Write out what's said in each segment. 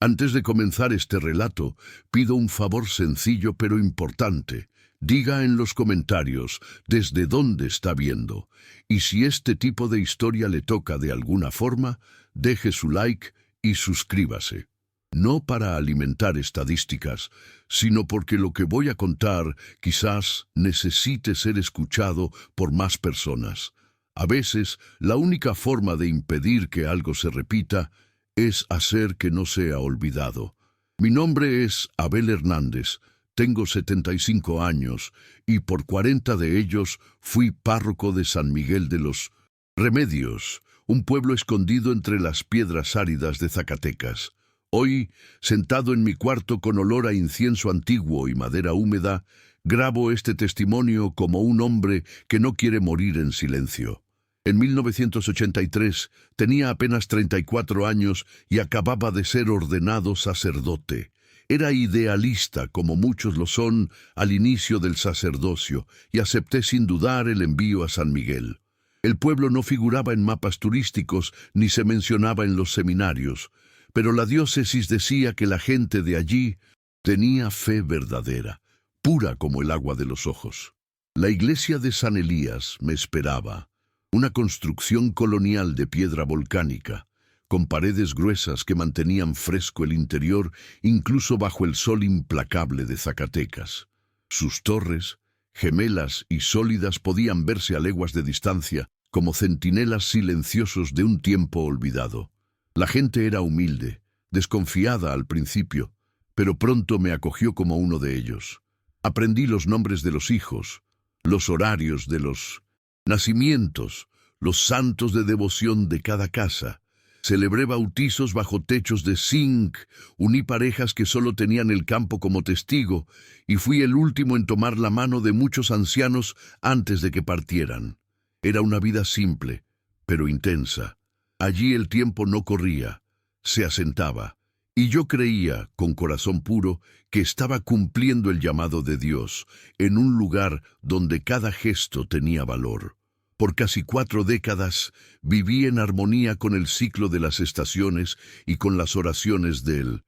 Antes de comenzar este relato, pido un favor sencillo pero importante. Diga en los comentarios desde dónde está viendo. Y si este tipo de historia le toca de alguna forma, deje su like y suscríbase. No para alimentar estadísticas, sino porque lo que voy a contar quizás necesite ser escuchado por más personas. A veces, la única forma de impedir que algo se repita es hacer que no sea olvidado. Mi nombre es Abel Hernández, tengo 75 años y por 40 de ellos fui párroco de San Miguel de los Remedios, un pueblo escondido entre las piedras áridas de Zacatecas. Hoy, sentado en mi cuarto con olor a incienso antiguo y madera húmeda, grabo este testimonio como un hombre que no quiere morir en silencio. En 1983 tenía apenas 34 años y acababa de ser ordenado sacerdote. Era idealista, como muchos lo son, al inicio del sacerdocio, y acepté sin dudar el envío a San Miguel. El pueblo no figuraba en mapas turísticos ni se mencionaba en los seminarios, pero la diócesis decía que la gente de allí tenía fe verdadera, pura como el agua de los ojos. La iglesia de San Elías me esperaba, una construcción colonial de piedra volcánica, con paredes gruesas que mantenían fresco el interior incluso bajo el sol implacable de Zacatecas. Sus torres, gemelas y sólidas, podían verse a leguas de distancia como centinelas silenciosos de un tiempo olvidado. La gente era humilde, desconfiada al principio, pero pronto me acogió como uno de ellos. Aprendí los nombres de los hijos, los horarios de los nacimientos, los santos de devoción de cada casa. Celebré bautizos bajo techos de zinc, uní parejas que solo tenían el campo como testigo y fui el último en tomar la mano de muchos ancianos antes de que partieran. Era una vida simple, pero intensa. Allí el tiempo no corría, se asentaba, y yo creía, con corazón puro, que estaba cumpliendo el llamado de Dios, en un lugar donde cada gesto tenía valor. Por casi 4 décadas viví en armonía con el ciclo de las estaciones y con las oraciones del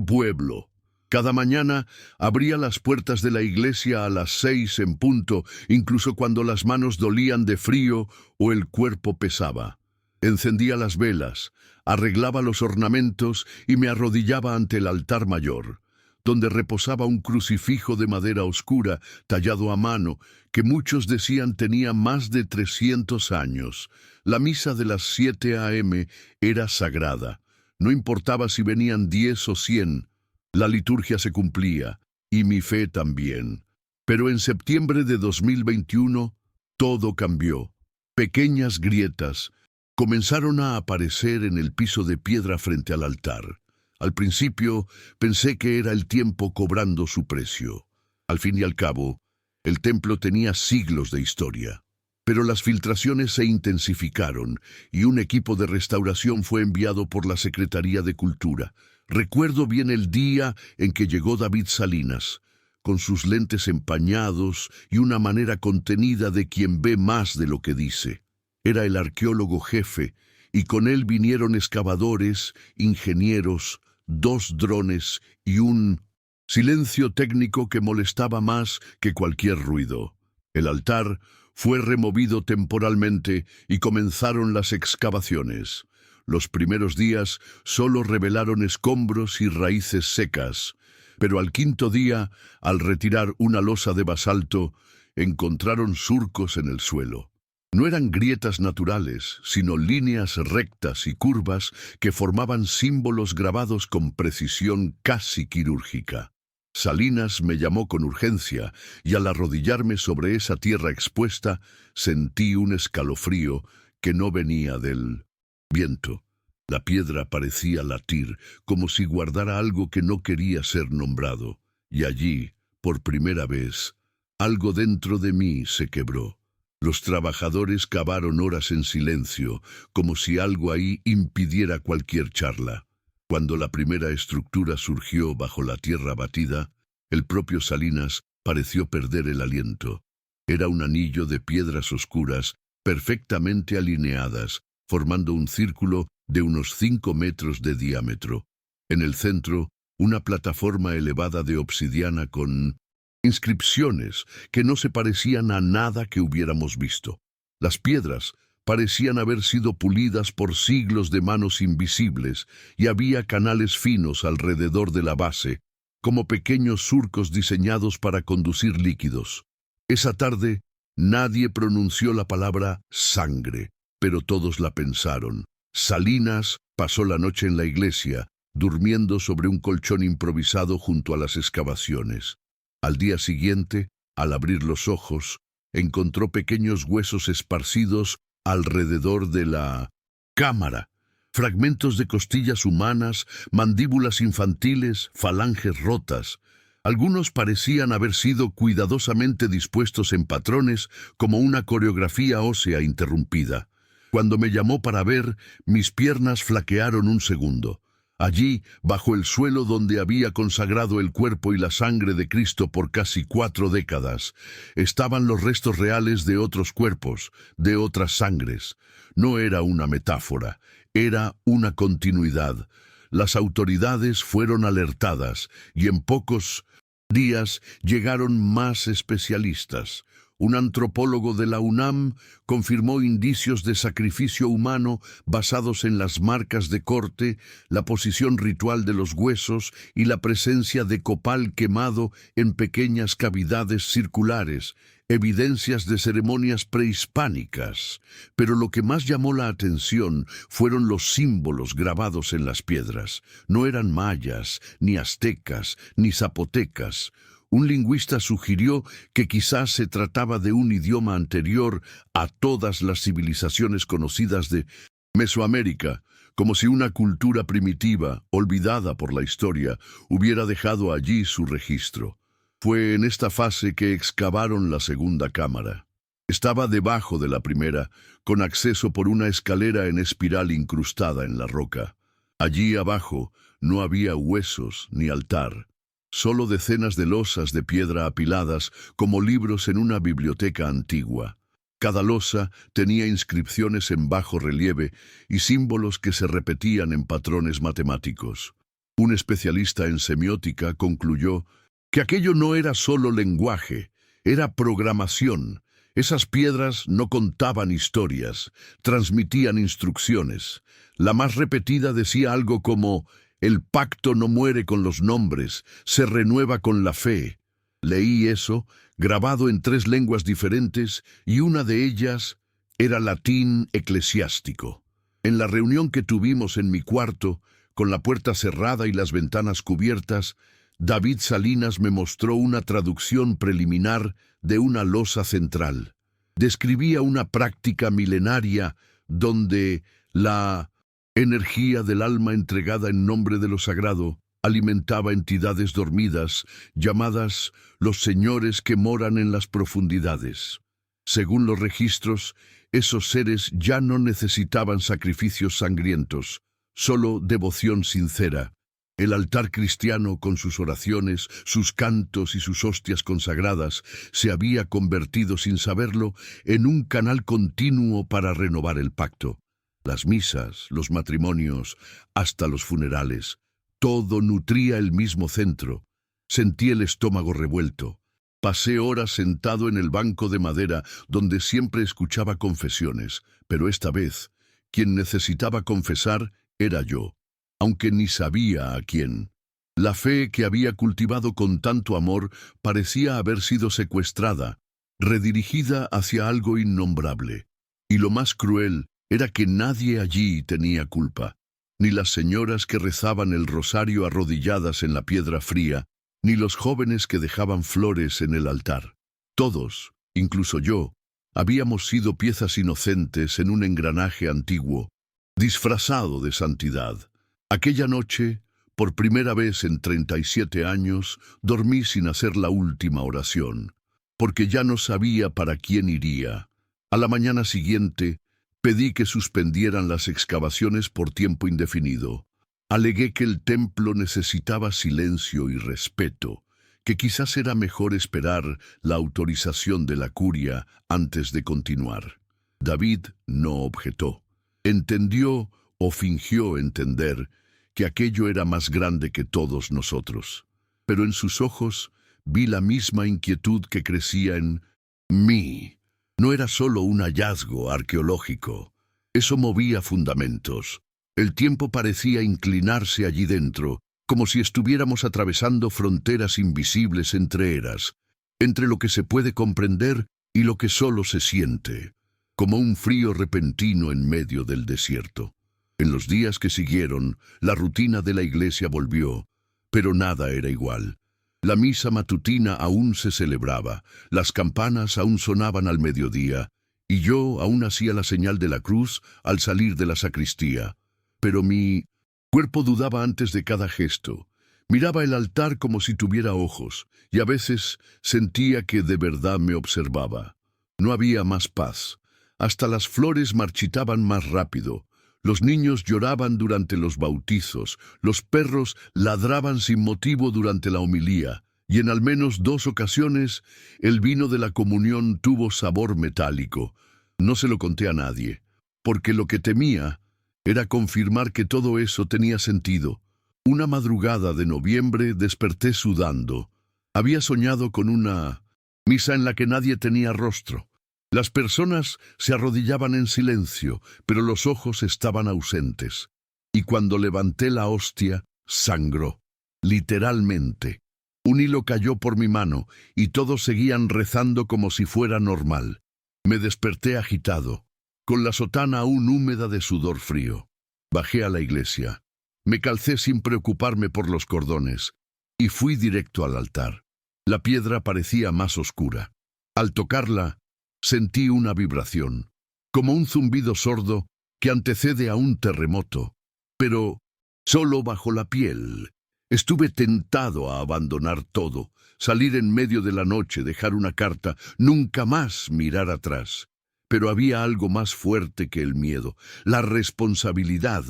pueblo. Cada mañana abría las puertas de la iglesia a las 6 en punto, incluso cuando las manos dolían de frío o el cuerpo pesaba. Encendía las velas, arreglaba los ornamentos y me arrodillaba ante el altar mayor, donde reposaba un crucifijo de madera oscura, tallado a mano, que muchos decían tenía más de 300 años. La misa de las 7 a.m. era sagrada. No importaba si venían 10 o 100, la liturgia se cumplía, y mi fe también. Pero en septiembre de 2021, todo cambió. Pequeñas grietas comenzaron a aparecer en el piso de piedra frente al altar. Al principio pensé que era el tiempo cobrando su precio. Al fin y al cabo, el templo tenía siglos de historia. Pero las filtraciones se intensificaron y un equipo de restauración fue enviado por la Secretaría de Cultura. Recuerdo bien el día en que llegó David Salinas, con sus lentes empañados y una manera contenida de quien ve más de lo que dice. Era el arqueólogo jefe, y con él vinieron excavadores, ingenieros, 2 drones y un silencio técnico que molestaba más que cualquier ruido. El altar fue removido temporalmente y comenzaron las excavaciones. Los primeros días solo revelaron escombros y raíces secas, pero al 5.º día, al retirar una losa de basalto, encontraron surcos en el suelo. No eran grietas naturales, sino líneas rectas y curvas que formaban símbolos grabados con precisión casi quirúrgica. Salinas me llamó con urgencia, y al arrodillarme sobre esa tierra expuesta, sentí un escalofrío que no venía del viento. La piedra parecía latir, como si guardara algo que no quería ser nombrado, y allí, por primera vez, algo dentro de mí se quebró. Los trabajadores cavaron horas en silencio, como si algo ahí impidiera cualquier charla. Cuando la primera estructura surgió bajo la tierra batida, el propio Salinas pareció perder el aliento. Era un anillo de piedras oscuras, perfectamente alineadas, formando un círculo de unos 5 metros de diámetro. En el centro, una plataforma elevada de obsidiana con inscripciones que no se parecían a nada que hubiéramos visto. Las piedras parecían haber sido pulidas por siglos de manos invisibles y había canales finos alrededor de la base, como pequeños surcos diseñados para conducir líquidos. Esa tarde, nadie pronunció la palabra sangre, pero todos la pensaron. Salinas pasó la noche en la iglesia, durmiendo sobre un colchón improvisado junto a las excavaciones. Al día siguiente, al abrir los ojos, encontró pequeños huesos esparcidos alrededor de la cámara. Fragmentos de costillas humanas, mandíbulas infantiles, falanges rotas. Algunos parecían haber sido cuidadosamente dispuestos en patrones como una coreografía ósea interrumpida. Cuando me llamó para ver, mis piernas flaquearon un segundo. Allí, bajo el suelo donde había consagrado el cuerpo y la sangre de Cristo por casi 4 décadas, estaban los restos reales de otros cuerpos, de otras sangres. No era una metáfora, era una continuidad. Las autoridades fueron alertadas y en pocos días llegaron más especialistas. Un antropólogo de la UNAM confirmó indicios de sacrificio humano basados en las marcas de corte, la posición ritual de los huesos y la presencia de copal quemado en pequeñas cavidades circulares, evidencias de ceremonias prehispánicas. Pero lo que más llamó la atención fueron los símbolos grabados en las piedras. No eran mayas, ni aztecas, ni zapotecas. Un lingüista sugirió que quizás se trataba de un idioma anterior a todas las civilizaciones conocidas de Mesoamérica, como si una cultura primitiva, olvidada por la historia, hubiera dejado allí su registro. Fue en esta fase que excavaron la segunda cámara. Estaba debajo de la primera, con acceso por una escalera en espiral incrustada en la roca. Allí abajo no había huesos ni altar. Solo decenas de losas de piedra apiladas como libros en una biblioteca antigua. Cada losa tenía inscripciones en bajo relieve y símbolos que se repetían en patrones matemáticos. Un especialista en semiótica concluyó que aquello no era solo lenguaje, era programación. Esas piedras no contaban historias, transmitían instrucciones. La más repetida decía algo como: el pacto no muere con los nombres, se renueva con la fe. Leí eso, grabado en 3 lenguas diferentes, y una de ellas era latín eclesiástico. En la reunión que tuvimos en mi cuarto, con la puerta cerrada y las ventanas cubiertas, David Salinas me mostró una traducción preliminar de una losa central. Describía una práctica milenaria donde la energía del alma entregada en nombre de lo sagrado alimentaba entidades dormidas, llamadas los señores que moran en las profundidades. Según los registros, esos seres ya no necesitaban sacrificios sangrientos, solo devoción sincera. El altar cristiano, con sus oraciones, sus cantos y sus hostias consagradas, se había convertido, sin saberlo, en un canal continuo para renovar el pacto. Las misas, los matrimonios, hasta los funerales, todo nutría el mismo centro. Sentí el estómago revuelto. Pasé horas sentado en el banco de madera donde siempre escuchaba confesiones, pero esta vez, quien necesitaba confesar era yo, aunque ni sabía a quién. La fe que había cultivado con tanto amor parecía haber sido secuestrada, redirigida hacia algo innombrable. Y lo más cruel era que nadie allí tenía culpa, ni las señoras que rezaban el rosario arrodilladas en la piedra fría, ni los jóvenes que dejaban flores en el altar. Todos, incluso yo, habíamos sido piezas inocentes en un engranaje antiguo, disfrazado de santidad. Aquella noche, por primera vez en 37 años, dormí sin hacer la última oración, porque ya no sabía para quién iría. A la mañana siguiente, pedí que suspendieran las excavaciones por tiempo indefinido. Alegué que el templo necesitaba silencio y respeto, que quizás era mejor esperar la autorización de la curia antes de continuar. David no objetó. Entendió, o fingió entender, que aquello era más grande que todos nosotros. Pero en sus ojos vi la misma inquietud que crecía en mí. No era solo un hallazgo arqueológico. Eso movía fundamentos. El tiempo parecía inclinarse allí dentro, como si estuviéramos atravesando fronteras invisibles entre eras, entre lo que se puede comprender y lo que solo se siente, como un frío repentino en medio del desierto. En los días que siguieron, la rutina de la iglesia volvió, pero nada era igual. La misa matutina aún se celebraba, las campanas aún sonaban al mediodía, y yo aún hacía la señal de la cruz al salir de la sacristía. Pero mi cuerpo dudaba antes de cada gesto. Miraba el altar como si tuviera ojos, y a veces sentía que de verdad me observaba. No había más paz. Hasta las flores marchitaban más rápido. Los niños lloraban durante los bautizos, los perros ladraban sin motivo durante la homilía, y en al menos 2 ocasiones el vino de la comunión tuvo sabor metálico. No se lo conté a nadie, porque lo que temía era confirmar que todo eso tenía sentido. Una madrugada de noviembre desperté sudando. Había soñado con una misa en la que nadie tenía rostro. Las personas se arrodillaban en silencio, pero los ojos estaban ausentes. Y cuando levanté la hostia, sangró. Literalmente. Un hilo cayó por mi mano, y todos seguían rezando como si fuera normal. Me desperté agitado, con la sotana aún húmeda de sudor frío. Bajé a la iglesia. Me calcé sin preocuparme por los cordones, y fui directo al altar. La piedra parecía más oscura. Al tocarla, sentí una vibración, como un zumbido sordo que antecede a un terremoto, pero solo bajo la piel. Estuve tentado a abandonar todo, salir en medio de la noche, dejar una carta, nunca más mirar atrás. Pero había algo más fuerte que el miedo, la responsabilidad.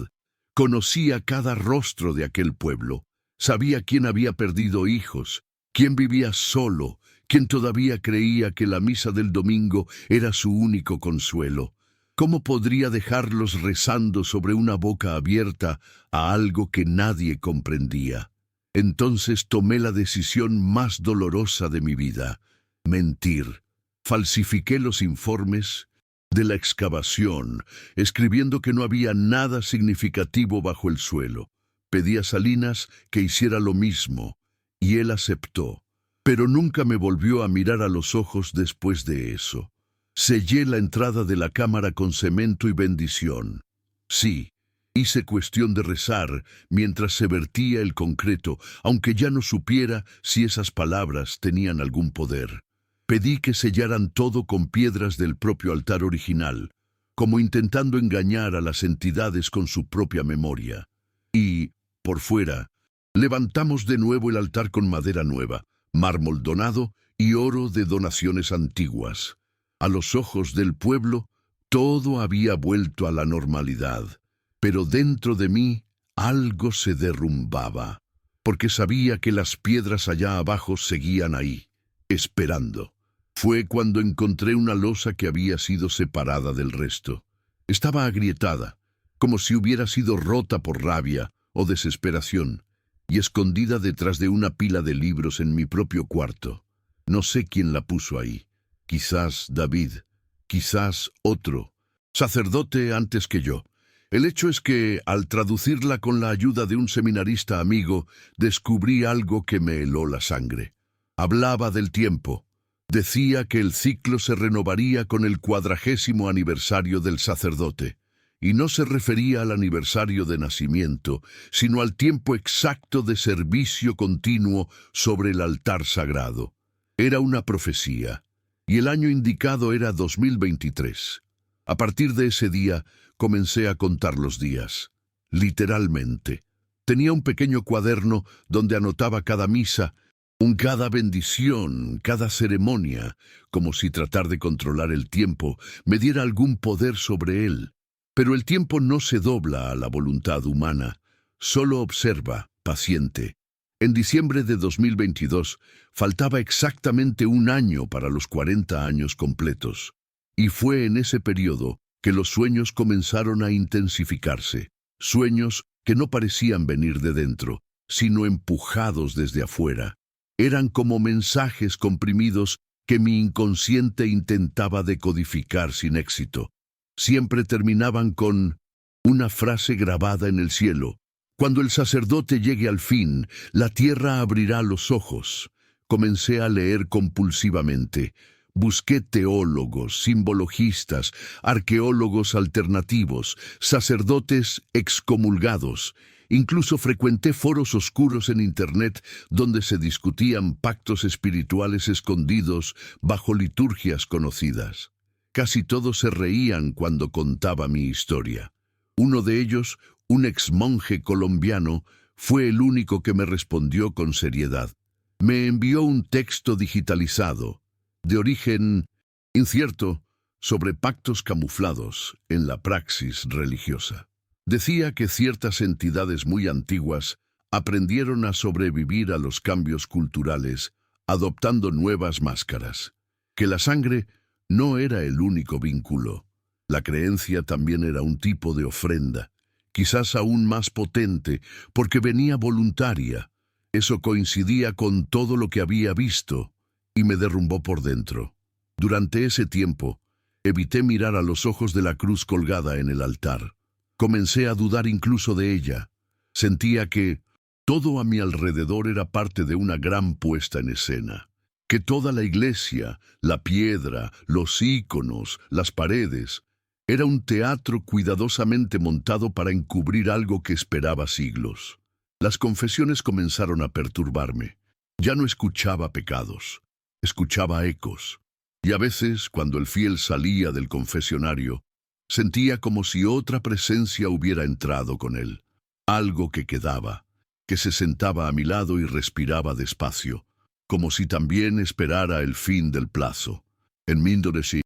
Conocía cada rostro de aquel pueblo, sabía quién había perdido hijos, quién vivía solo, quién todavía creía que la misa del domingo era su único consuelo. ¿Cómo podría dejarlos rezando sobre una boca abierta a algo que nadie comprendía? Entonces tomé la decisión más dolorosa de mi vida: mentir. Falsifiqué los informes de la excavación, escribiendo que no había nada significativo bajo el suelo. Pedí a Salinas que hiciera lo mismo, y él aceptó. Pero nunca me volvió a mirar a los ojos después de eso. Sellé la entrada de la cámara con cemento y bendición. Sí, hice cuestión de rezar mientras se vertía el concreto, aunque ya no supiera si esas palabras tenían algún poder. Pedí que sellaran todo con piedras del propio altar original, como intentando engañar a las entidades con su propia memoria. Y, por fuera, levantamos de nuevo el altar con madera nueva, mármol donado y oro de donaciones antiguas. A los ojos del pueblo, todo había vuelto a la normalidad, pero dentro de mí algo se derrumbaba, porque sabía que las piedras allá abajo seguían ahí, esperando. Fue cuando encontré una losa que había sido separada del resto. Estaba agrietada, como si hubiera sido rota por rabia o desesperación, y escondida detrás de una pila de libros en mi propio cuarto. No sé quién la puso ahí. Quizás David, quizás otro, sacerdote antes que yo. El hecho es que, al traducirla con la ayuda de un seminarista amigo, descubrí algo que me heló la sangre. Hablaba del tiempo. Decía que el ciclo se renovaría con el 40º aniversario del sacerdote, y no se refería al aniversario de nacimiento, sino al tiempo exacto de servicio continuo sobre el altar sagrado. Era una profecía, y el año indicado era 2023. A partir de ese día, comencé a contar los días. Literalmente. Tenía un pequeño cuaderno donde anotaba cada misa, cada bendición, cada ceremonia, como si tratar de controlar el tiempo me diera algún poder sobre él. Pero el tiempo no se dobla a la voluntad humana, solo observa, paciente. En diciembre de 2022 faltaba exactamente un año para los 40 años completos, y fue en ese periodo que los sueños comenzaron a intensificarse, sueños que no parecían venir de dentro, sino empujados desde afuera. Eran como mensajes comprimidos que mi inconsciente intentaba decodificar sin éxito. Siempre terminaban con una frase grabada en el cielo: cuando el sacerdote llegue al fin, la tierra abrirá los ojos. Comencé a leer compulsivamente. Busqué teólogos, simbologistas, arqueólogos alternativos, sacerdotes excomulgados. Incluso frecuenté foros oscuros en Internet donde se discutían pactos espirituales escondidos bajo liturgias conocidas. Casi todos se reían cuando contaba mi historia. Uno de ellos, un exmonje colombiano, fue el único que me respondió con seriedad. Me envió un texto digitalizado, de origen incierto, sobre pactos camuflados en la praxis religiosa. Decía que ciertas entidades muy antiguas aprendieron a sobrevivir a los cambios culturales, adoptando nuevas máscaras. Que la sangre no era el único vínculo. La creencia también era un tipo de ofrenda, quizás aún más potente, porque venía voluntaria. Eso coincidía con todo lo que había visto, y me derrumbó por dentro. Durante ese tiempo, evité mirar a los ojos de la cruz colgada en el altar. Comencé a dudar incluso de ella. Sentía que todo a mi alrededor era parte de una gran puesta en escena. Que toda la iglesia, la piedra, los íconos, las paredes, era un teatro cuidadosamente montado para encubrir algo que esperaba siglos. Las confesiones comenzaron a perturbarme. Ya no escuchaba pecados, escuchaba ecos. Y a veces, cuando el fiel salía del confesionario, sentía como si otra presencia hubiera entrado con él. Algo que quedaba, que se sentaba a mi lado y respiraba despacio, como si también esperara el fin del plazo. En Indonesia,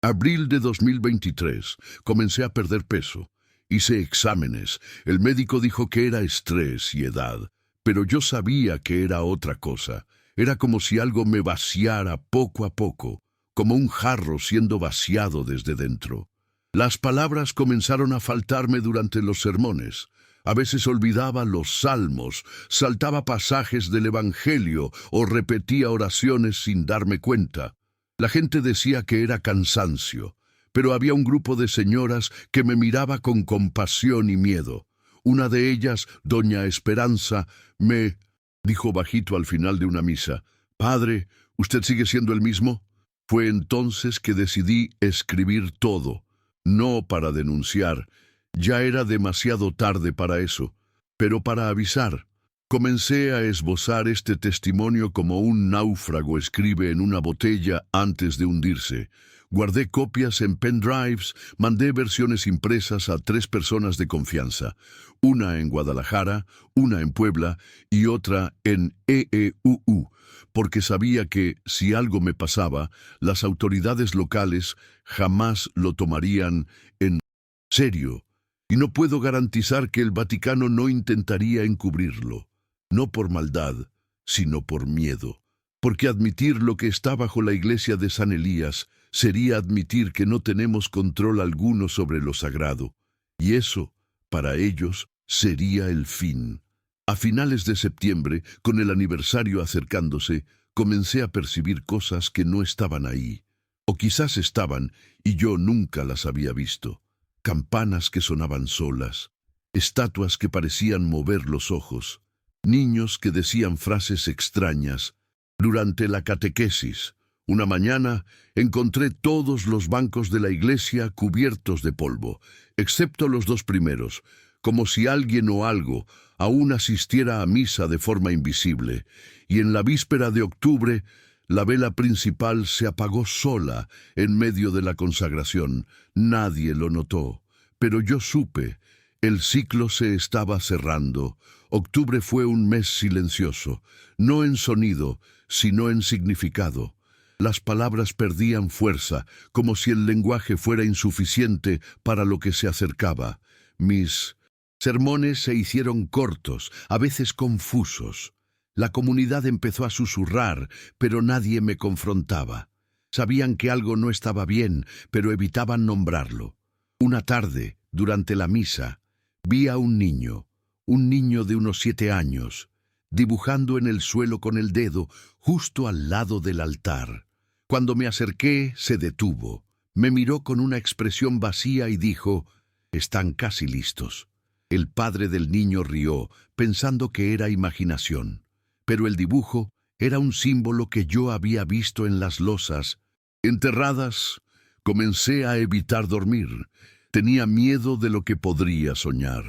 abril de 2023, comencé a perder peso. Hice exámenes. El médico dijo que era estrés y edad, pero yo sabía que era otra cosa. Era como si algo me vaciara poco a poco, como un jarro siendo vaciado desde dentro. Las palabras comenzaron a faltarme durante los sermones. A veces olvidaba los salmos, saltaba pasajes del Evangelio o repetía oraciones sin darme cuenta. La gente decía que era cansancio, pero había un grupo de señoras que me miraba con compasión y miedo. Una de ellas, doña Esperanza, me dijo bajito al final de una misa: «Padre, ¿usted sigue siendo el mismo?». Fue entonces que decidí escribir todo, no para denunciar, ya era demasiado tarde para eso, pero para avisar. Comencé a esbozar este testimonio como un náufrago escribe en una botella antes de hundirse. Guardé copias en pendrives, mandé versiones impresas a 3 personas de confianza, una en Guadalajara, una en Puebla y otra en EEUU, porque sabía que, si algo me pasaba, las autoridades locales jamás lo tomarían en serio, y no puedo garantizar que el Vaticano no intentaría encubrirlo, no por maldad, sino por miedo, porque admitir lo que está bajo la iglesia de San Elías sería admitir que no tenemos control alguno sobre lo sagrado, y eso, para ellos, sería el fin. A finales de septiembre, con el aniversario acercándose, comencé a percibir cosas que no estaban ahí, o quizás estaban y yo nunca las había visto. Campanas que sonaban solas, estatuas que parecían mover los ojos, niños que decían frases extrañas. Durante la catequesis, una mañana, encontré todos los bancos de la iglesia cubiertos de polvo, excepto los 2 primeros, como si alguien o algo aún asistiera a misa de forma invisible, y en la víspera de octubre, la vela principal se apagó sola en medio de la consagración. Nadie lo notó, pero yo supe. El ciclo se estaba cerrando. Octubre fue un mes silencioso, no en sonido, sino en significado. Las palabras perdían fuerza, como si el lenguaje fuera insuficiente para lo que se acercaba. Mis sermones se hicieron cortos, a veces confusos. La comunidad empezó a susurrar, pero nadie me confrontaba. Sabían que algo no estaba bien, pero evitaban nombrarlo. Una tarde, durante la misa, vi a un niño, un niño de unos 7 años, dibujando en el suelo con el dedo, justo al lado del altar. Cuando me acerqué, se detuvo, me miró con una expresión vacía y dijo: «Están casi listos». El padre del niño rió, pensando que era imaginación, pero el dibujo era un símbolo que yo había visto en las losas enterradas. Comencé a evitar dormir. Tenía miedo de lo que podría soñar.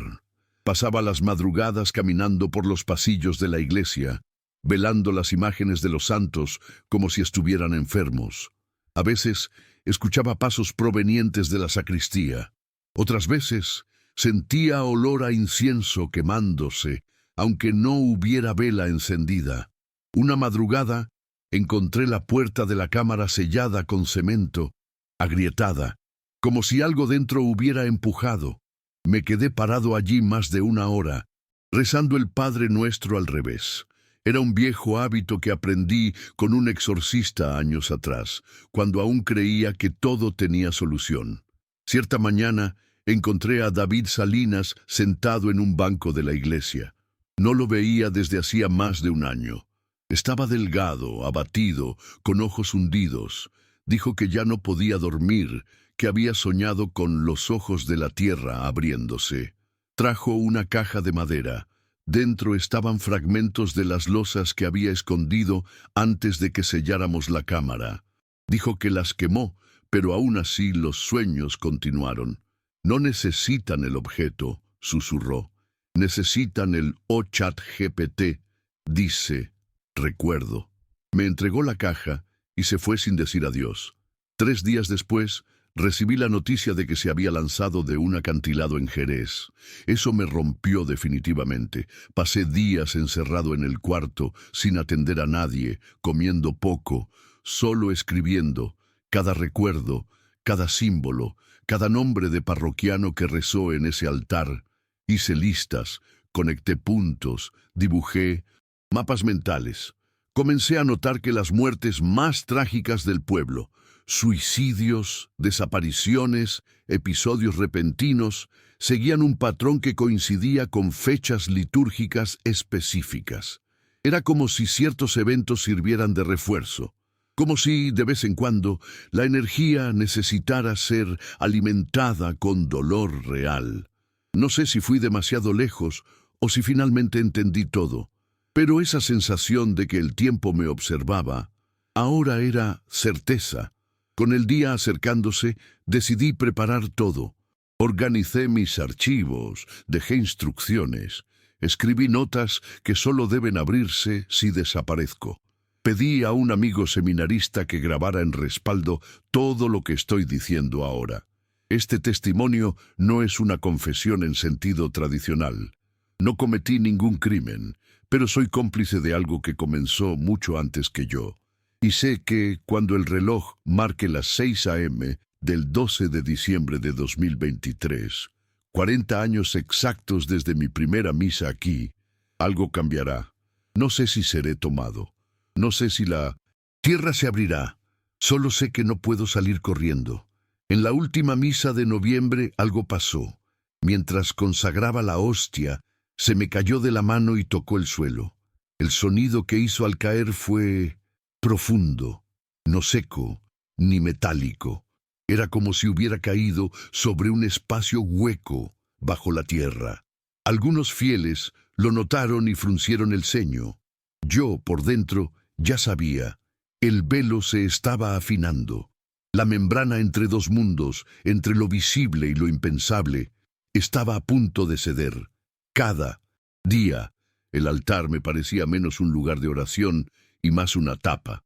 Pasaba las madrugadas caminando por los pasillos de la iglesia, velando las imágenes de los santos como si estuvieran enfermos. A veces escuchaba pasos provenientes de la sacristía. Otras veces sentía olor a incienso quemándose, aunque no hubiera vela encendida. Una madrugada encontré la puerta de la cámara sellada con cemento, agrietada, como si algo dentro hubiera empujado. Me quedé parado allí más de 1 hora, rezando el Padre Nuestro al revés. Era un viejo hábito que aprendí con un exorcista años atrás, cuando aún creía que todo tenía solución. Cierta mañana encontré a David Salinas sentado en un banco de la iglesia. No lo veía desde hacía más de 1 año. Estaba delgado, abatido, con ojos hundidos. Dijo que ya no podía dormir, que había soñado con los ojos de la tierra abriéndose. Trajo una caja de madera. Dentro estaban fragmentos de las losas que había escondido antes de que selláramos la cámara. Dijo que las quemó, pero aún así los sueños continuaron. «No necesitan el objeto», susurró. «Necesitan el ChatGPT», dice. Recuerdo. Me entregó la caja y se fue sin decir adiós. 3 días después, recibí la noticia de que se había lanzado de un acantilado en Jerez. Eso me rompió definitivamente. Pasé días encerrado en el cuarto, sin atender a nadie, comiendo poco, solo escribiendo. Cada recuerdo, cada símbolo, cada nombre de parroquiano que rezó en ese altar. Hice listas, conecté puntos, dibujé mapas mentales. Comencé a notar que las muertes más trágicas del pueblo, suicidios, desapariciones, episodios repentinos, seguían un patrón que coincidía con fechas litúrgicas específicas. Era como si ciertos eventos sirvieran de refuerzo, como si, de vez en cuando, la energía necesitara ser alimentada con dolor real. No sé si fui demasiado lejos o si finalmente entendí todo, pero esa sensación de que el tiempo me observaba ahora era certeza. Con el día acercándose, decidí preparar todo. Organicé mis archivos, dejé instrucciones, escribí notas que solo deben abrirse si desaparezco. Pedí a un amigo seminarista que grabara en respaldo todo lo que estoy diciendo ahora. Este testimonio no es una confesión en sentido tradicional. No cometí ningún crimen, pero soy cómplice de algo que comenzó mucho antes que yo. Y sé que cuando el reloj marque las 6 a.m. del 12 de diciembre de 2023, 40 años exactos desde mi primera misa aquí, algo cambiará. No sé si seré tomado. No sé si la tierra se abrirá. Solo sé que no puedo salir corriendo. En la última misa de noviembre algo pasó. Mientras consagraba la hostia, se me cayó de la mano y tocó el suelo. El sonido que hizo al caer fue profundo, no seco ni metálico. Era como si hubiera caído sobre un espacio hueco bajo la tierra. Algunos fieles lo notaron y fruncieron el ceño. Yo, por dentro, ya sabía. El velo se estaba afinando. La membrana entre 2 mundos, entre lo visible y lo impensable, estaba a punto de ceder. Cada día, el altar me parecía menos un lugar de oración y más una tapa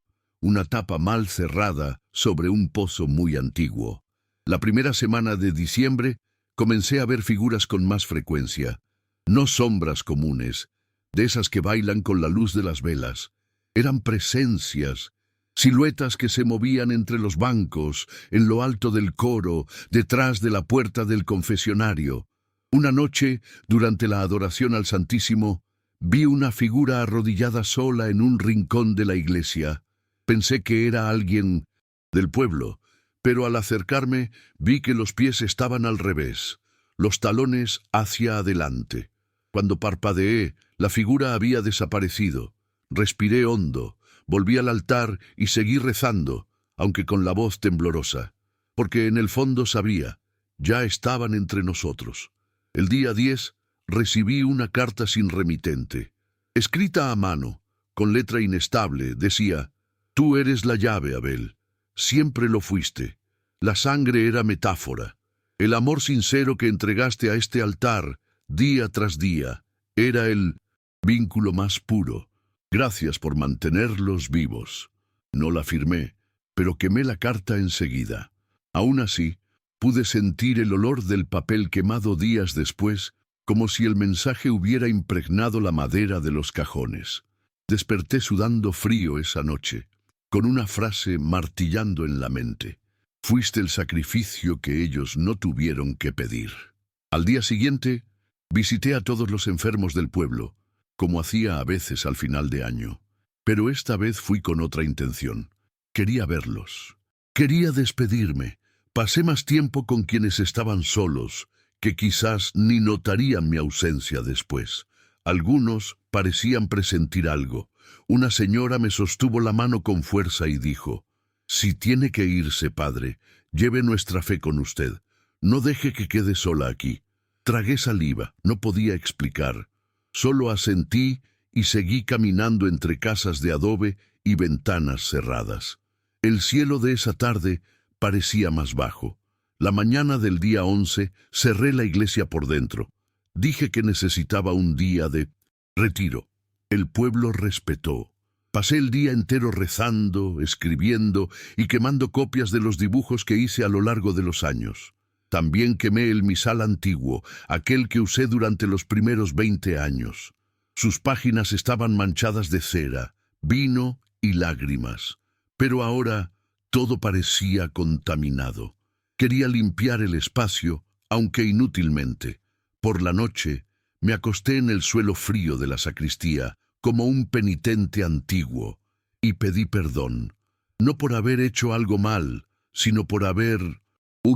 mal cerrada sobre un pozo muy antiguo. La primera semana de diciembre comencé a ver figuras con más frecuencia, no sombras comunes, de esas que bailan con la luz de las velas. Eran presencias, siluetas que se movían entre los bancos, en lo alto del coro, detrás de la puerta del confesionario. Una noche, durante la adoración al Santísimo, vi una figura arrodillada sola en un rincón de la iglesia. Pensé que era alguien del pueblo, pero al acercarme vi que los pies estaban al revés, los talones hacia adelante. Cuando parpadeé, la figura había desaparecido. Respiré hondo, volví al altar y seguí rezando, aunque con la voz temblorosa, porque en el fondo sabía, ya estaban entre nosotros. El día 10 recibí una carta sin remitente, escrita a mano, con letra inestable, decía: «Tú eres la llave, Abel. Siempre lo fuiste. La sangre era metáfora. El amor sincero que entregaste a este altar, día tras día, era el vínculo más puro. Gracias por mantenerlos vivos». No la firmé, pero quemé la carta enseguida. Aún así, pude sentir el olor del papel quemado días después, como si el mensaje hubiera impregnado la madera de los cajones. Desperté sudando frío esa noche, con una frase martillando en la mente: «Fuiste el sacrificio que ellos no tuvieron que pedir». Al día siguiente, visité a todos los enfermos del pueblo, como hacía a veces al final de año. Pero esta vez fui con otra intención. Quería verlos. Quería despedirme. Pasé más tiempo con quienes estaban solos, que quizás ni notarían mi ausencia después. Algunos parecían presentir algo. Una señora me sostuvo la mano con fuerza y dijo: «Si tiene que irse, padre, lleve nuestra fe con usted. No deje que quede sola aquí». Tragué saliva, no podía explicar. Solo asentí y seguí caminando entre casas de adobe y ventanas cerradas. El cielo de esa tarde parecía más bajo. La mañana del día 11 cerré la iglesia por dentro. Dije que necesitaba un día de retiro. El pueblo respetó. Pasé el día entero rezando, escribiendo y quemando copias de los dibujos que hice a lo largo de los años. También quemé el misal antiguo, aquel que usé durante los primeros 20 años. Sus páginas estaban manchadas de cera, vino y lágrimas. Pero ahora todo parecía contaminado. Quería limpiar el espacio, aunque inútilmente. Por la noche, me acosté en el suelo frío de la sacristía, como un penitente antiguo, y pedí perdón, no por haber hecho algo mal, sino por haber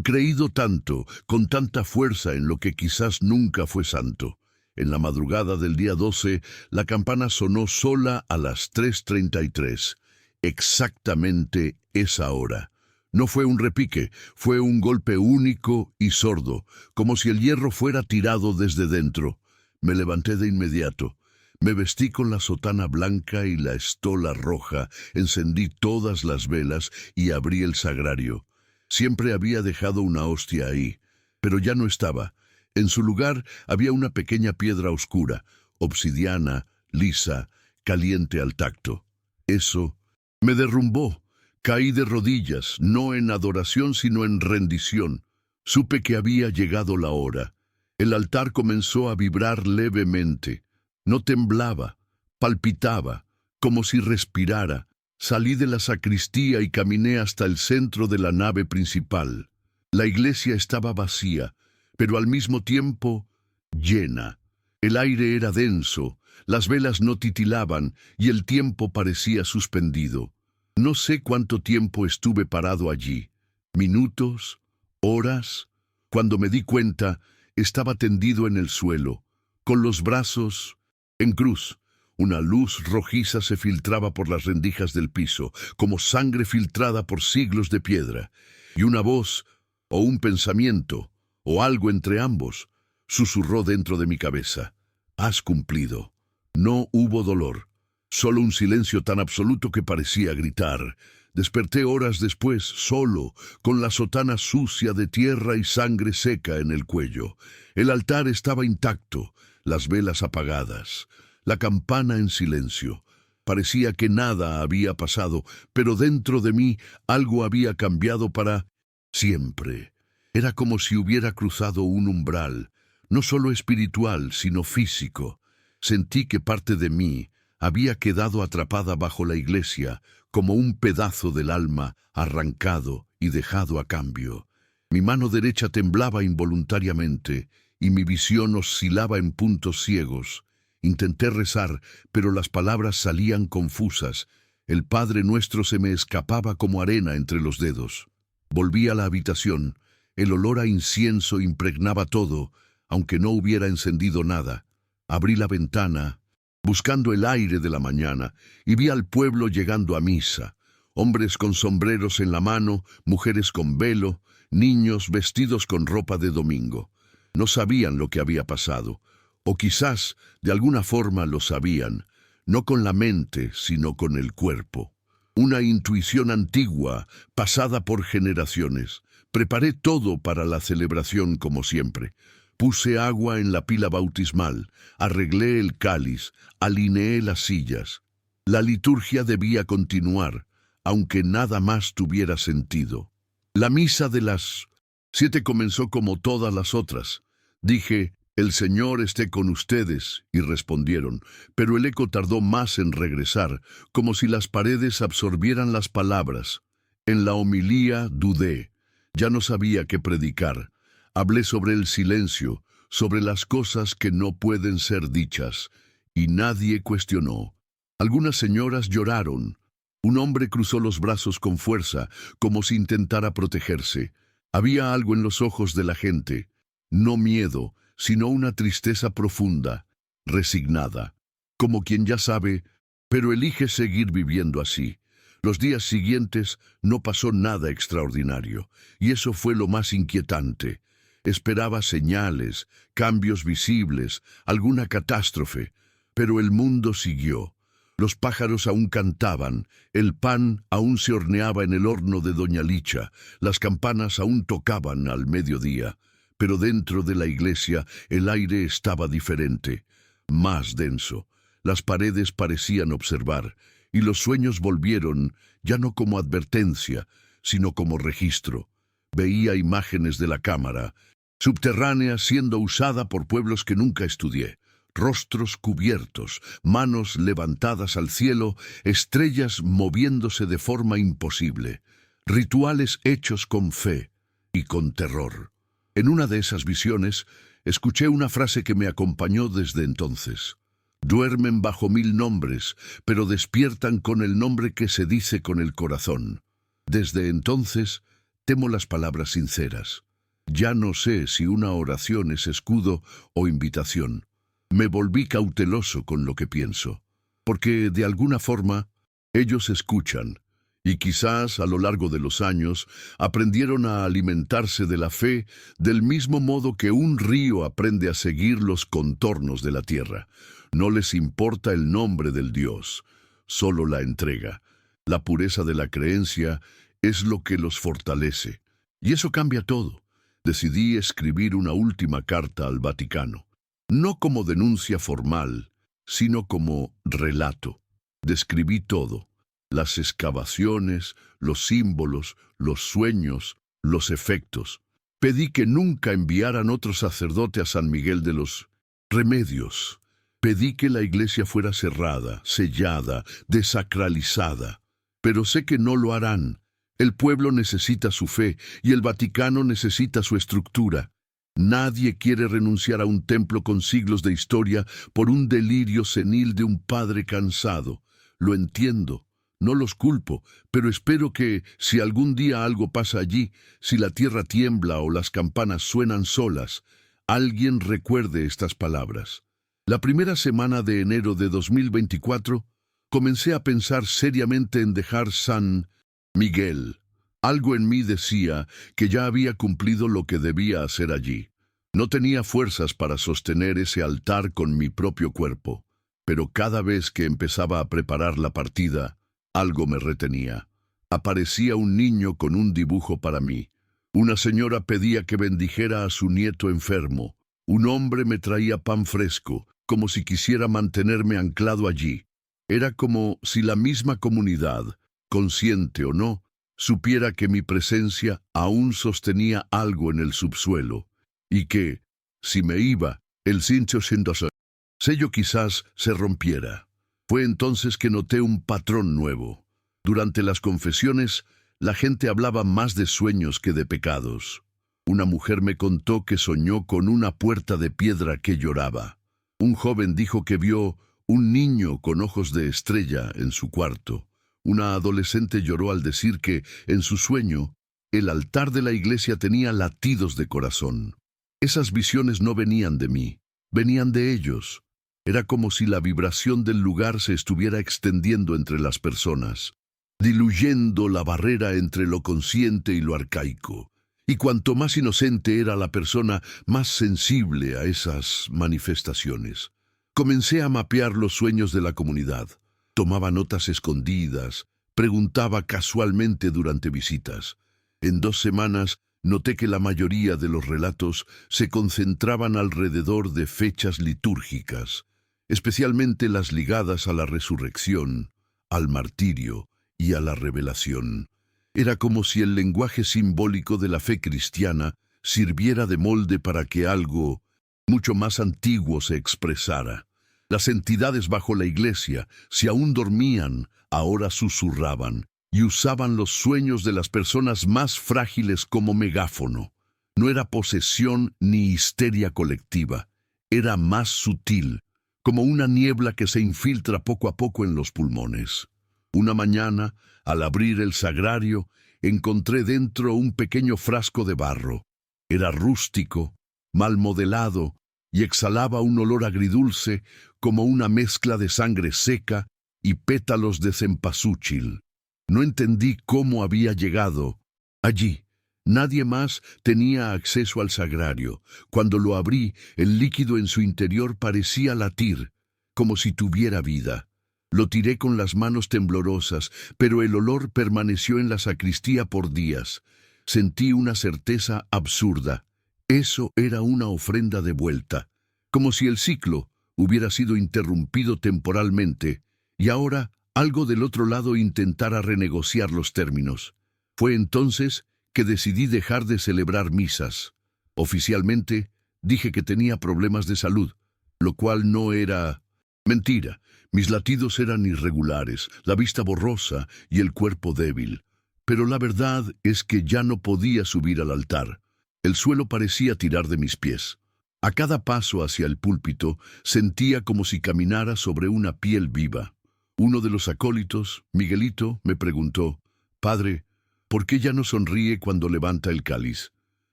creído tanto, con tanta fuerza en lo que quizás nunca fue santo. En la madrugada del día 12, la campana sonó sola a las 3:33, exactamente esa hora. No fue un repique, fue un golpe único y sordo, como si el hierro fuera tirado desde dentro. Me levanté de inmediato. Me vestí con la sotana blanca y la estola roja, encendí todas las velas y abrí el sagrario. Siempre había dejado una hostia ahí, pero ya no estaba. En su lugar había una pequeña piedra oscura, obsidiana, lisa, caliente al tacto. Eso me derrumbó. Caí de rodillas, no en adoración sino en rendición. Supe que había llegado la hora. El altar comenzó a vibrar levemente. No temblaba, palpitaba, como si respirara. Salí de la sacristía y caminé hasta el centro de la nave principal. La iglesia estaba vacía, pero al mismo tiempo llena. El aire era denso, las velas no titilaban y el tiempo parecía suspendido. No sé cuánto tiempo estuve parado allí. Minutos, horas. Cuando me di cuenta, estaba tendido en el suelo, con los brazos en cruz. Una luz rojiza se filtraba por las rendijas del piso, como sangre filtrada por siglos de piedra, y una voz, o un pensamiento, o algo entre ambos, susurró dentro de mi cabeza: «Has cumplido». No hubo dolor, solo un silencio tan absoluto que parecía gritar. Desperté horas después, solo, con la sotana sucia de tierra y sangre seca en el cuello. El altar estaba intacto, las velas apagadas, la campana en silencio. Parecía que nada había pasado, pero dentro de mí algo había cambiado para siempre. Era como si hubiera cruzado un umbral, no solo espiritual, sino físico. Sentí que parte de mí había quedado atrapada bajo la iglesia, como un pedazo del alma arrancado y dejado a cambio. Mi mano derecha temblaba involuntariamente y mi visión oscilaba en puntos ciegos. Intenté rezar, pero las palabras salían confusas. El Padre Nuestro se me escapaba como arena entre los dedos. Volví a la habitación. El olor a incienso impregnaba todo, aunque no hubiera encendido nada. Abrí la ventana, buscando el aire de la mañana, y vi al pueblo llegando a misa. Hombres con sombreros en la mano, mujeres con velo, niños vestidos con ropa de domingo. No sabían lo que había pasado, o quizás de alguna forma lo sabían, no con la mente, sino con el cuerpo. Una intuición antigua, pasada por generaciones. Preparé todo para la celebración como siempre. Puse agua en la pila bautismal, arreglé el cáliz, alineé las sillas. La liturgia debía continuar, aunque nada más tuviera sentido. La misa de las 7 comenzó como todas las otras. Dije, «El Señor esté con ustedes», y respondieron, pero el eco tardó más en regresar, como si las paredes absorbieran las palabras. En la homilía dudé. Ya no sabía qué predicar. Hablé sobre el silencio, sobre las cosas que no pueden ser dichas, y nadie cuestionó. Algunas señoras lloraron. Un hombre cruzó los brazos con fuerza, como si intentara protegerse. Había algo en los ojos de la gente, no miedo, sino una tristeza profunda, resignada, como quien ya sabe, pero elige seguir viviendo así. Los días siguientes no pasó nada extraordinario, y eso fue lo más inquietante. Esperaba señales, cambios visibles, alguna catástrofe, pero el mundo siguió. Los pájaros aún cantaban, el pan aún se horneaba en el horno de Doña Licha, las campanas aún tocaban al mediodía. Pero dentro de la iglesia el aire estaba diferente, más denso. Las paredes parecían observar, y los sueños volvieron, ya no como advertencia, sino como registro. Veía imágenes de la cámara, subterránea siendo usada por pueblos que nunca estudié. Rostros cubiertos, manos levantadas al cielo, estrellas moviéndose de forma imposible. Rituales hechos con fe y con terror. En una de esas visiones, escuché una frase que me acompañó desde entonces. Duermen bajo 1000 nombres, pero despiertan con el nombre que se dice con el corazón. Desde entonces, temo las palabras sinceras. Ya no sé si una oración es escudo o invitación. Me volví cauteloso con lo que pienso, porque de alguna forma ellos escuchan, y quizás a lo largo de los años aprendieron a alimentarse de la fe del mismo modo que un río aprende a seguir los contornos de la tierra. No les importa el nombre del Dios, solo la entrega. La pureza de la creencia es lo que los fortalece. Y eso cambia todo. Decidí escribir una última carta al Vaticano. No como denuncia formal, sino como relato. Describí todo. Las excavaciones, los símbolos, los sueños, los efectos. Pedí que nunca enviaran otro sacerdote a San Miguel de los Remedios. Pedí que la iglesia fuera cerrada, sellada, desacralizada. Pero sé que no lo harán. El pueblo necesita su fe y el Vaticano necesita su estructura. Nadie quiere renunciar a un templo con siglos de historia por un delirio senil de un padre cansado. Lo entiendo. No los culpo, pero espero que, si algún día algo pasa allí, si la tierra tiembla o las campanas suenan solas, alguien recuerde estas palabras. La primera semana de enero de 2024, comencé a pensar seriamente en dejar San Miguel. Algo en mí decía que ya había cumplido lo que debía hacer allí. No tenía fuerzas para sostener ese altar con mi propio cuerpo, pero cada vez que empezaba a preparar la partida, algo me retenía. Aparecía un niño con un dibujo para mí. Una señora pedía que bendijera a su nieto enfermo. Un hombre me traía pan fresco, como si quisiera mantenerme anclado allí. Era como si la misma comunidad, consciente o no, supiera que mi presencia aún sostenía algo en el subsuelo, y que, si me iba, el sello quizás se rompiera. Fue entonces que noté un patrón nuevo. Durante las confesiones, la gente hablaba más de sueños que de pecados. Una mujer me contó que soñó con una puerta de piedra que lloraba. Un joven dijo que vio un niño con ojos de estrella en su cuarto. Una adolescente lloró al decir que, en su sueño, el altar de la iglesia tenía latidos de corazón. Esas visiones no venían de mí, venían de ellos. Era como si la vibración del lugar se estuviera extendiendo entre las personas, diluyendo la barrera entre lo consciente y lo arcaico. Y cuanto más inocente era la persona, más sensible a esas manifestaciones. Comencé a mapear los sueños de la comunidad. Tomaba notas escondidas, preguntaba casualmente durante visitas. En 2 semanas noté que la mayoría de los relatos se concentraban alrededor de fechas litúrgicas, especialmente las ligadas a la resurrección, al martirio y a la revelación. Era como si el lenguaje simbólico de la fe cristiana sirviera de molde para que algo mucho más antiguo se expresara. Las entidades bajo la iglesia, si aún dormían, ahora susurraban y usaban los sueños de las personas más frágiles como megáfono. No era posesión ni histeria colectiva, era más sutil, como una niebla que se infiltra poco a poco en los pulmones. Una mañana, al abrir el sagrario, encontré dentro un pequeño frasco de barro. Era rústico, mal modelado, y exhalaba un olor agridulce como una mezcla de sangre seca y pétalos de cempasúchil. No entendí cómo había llegado allí. Nadie más tenía acceso al sagrario. Cuando lo abrí, el líquido en su interior parecía latir, como si tuviera vida. Lo tiré con las manos temblorosas, pero el olor permaneció en la sacristía por días. Sentí una certeza absurda. Eso era una ofrenda de vuelta, como si el ciclo hubiera sido interrumpido temporalmente, y ahora algo del otro lado intentara renegociar los términos. Fue entonces que decidí dejar de celebrar misas. Oficialmente, dije que tenía problemas de salud, lo cual no era mentira. Mis latidos eran irregulares, la vista borrosa y el cuerpo débil. Pero la verdad es que ya no podía subir al altar. El suelo parecía tirar de mis pies. A cada paso hacia el púlpito sentía como si caminara sobre una piel viva. Uno de los acólitos, Miguelito, me preguntó: «Padre, ¿por qué ya no sonríe cuando levanta el cáliz?».